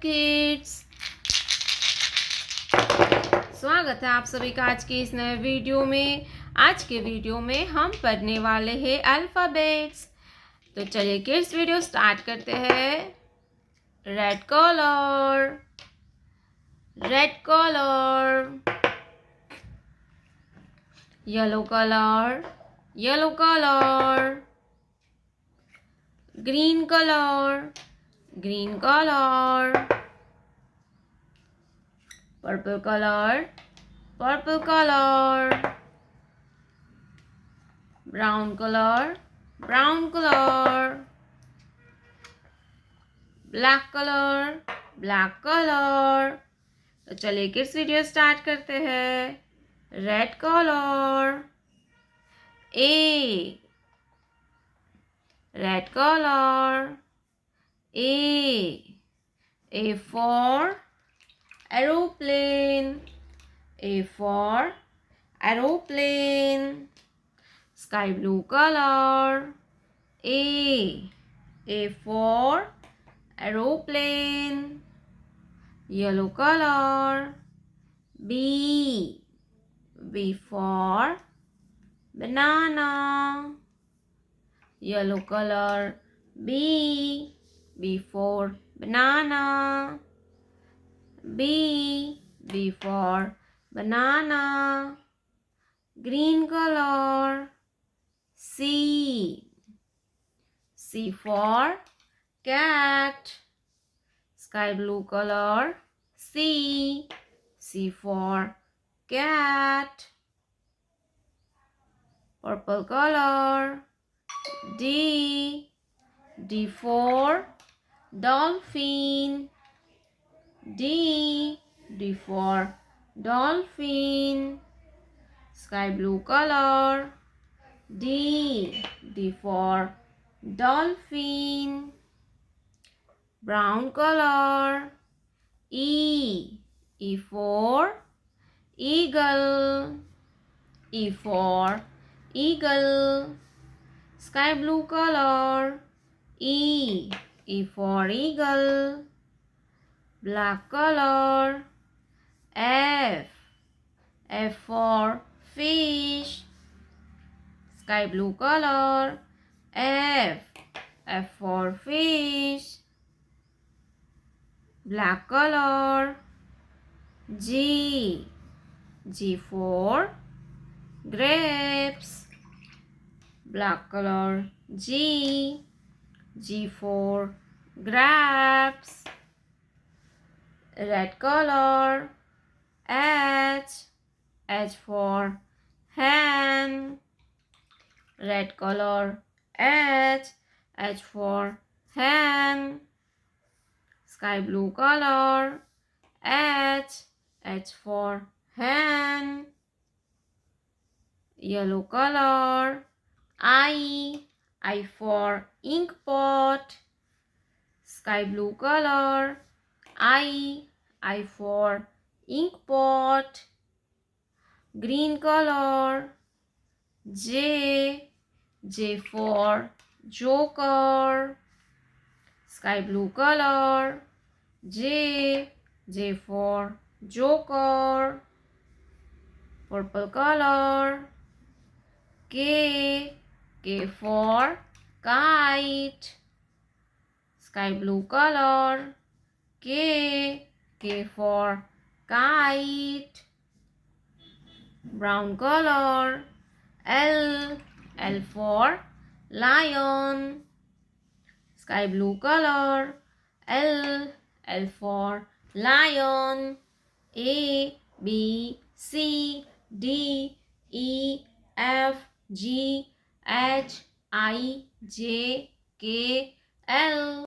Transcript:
Kids. स्वागत है आप सभी का आज के इस नए वीडियो में। आज के वीडियो में हम पढ़ने वाले हैं अल्फ़ाबेट्स। तो चलिए किड्स वीडियो स्टार्ट करते हैं। Red colour, red colour, yellow colour, yellow colour, green colour, green colour, purple color, purple color, brown color, brown color, black color, black color। तो चलिए किड्स वीडियो स्टार्ट करते हैं। Red colour, A, red colour, A for aeroplane, A for aeroplane, sky blue color, A for aeroplane, yellow color, B for banana, yellow color, B for banana, B for banana, green color, C for cat, sky blue color, C for cat, purple color, D for dolphin, D for dolphin, sky blue color, D for dolphin, brown color, E for eagle, E for eagle, sky blue color, E for eagle, black color, F for fish, sky blue color, F for fish, black color, G for grapes, black color, G for grapes, red color, H for hen, red color, H for hen, sky blue color, H for hen, yellow color, I for ink pot, sky blue color, I for ink pot, green color, J for joker, sky blue color, J for joker, purple color, K for kite, sky blue color, K for kite, brown color, L for lion, sky blue color, L for lion, A B C D E F G H I J K L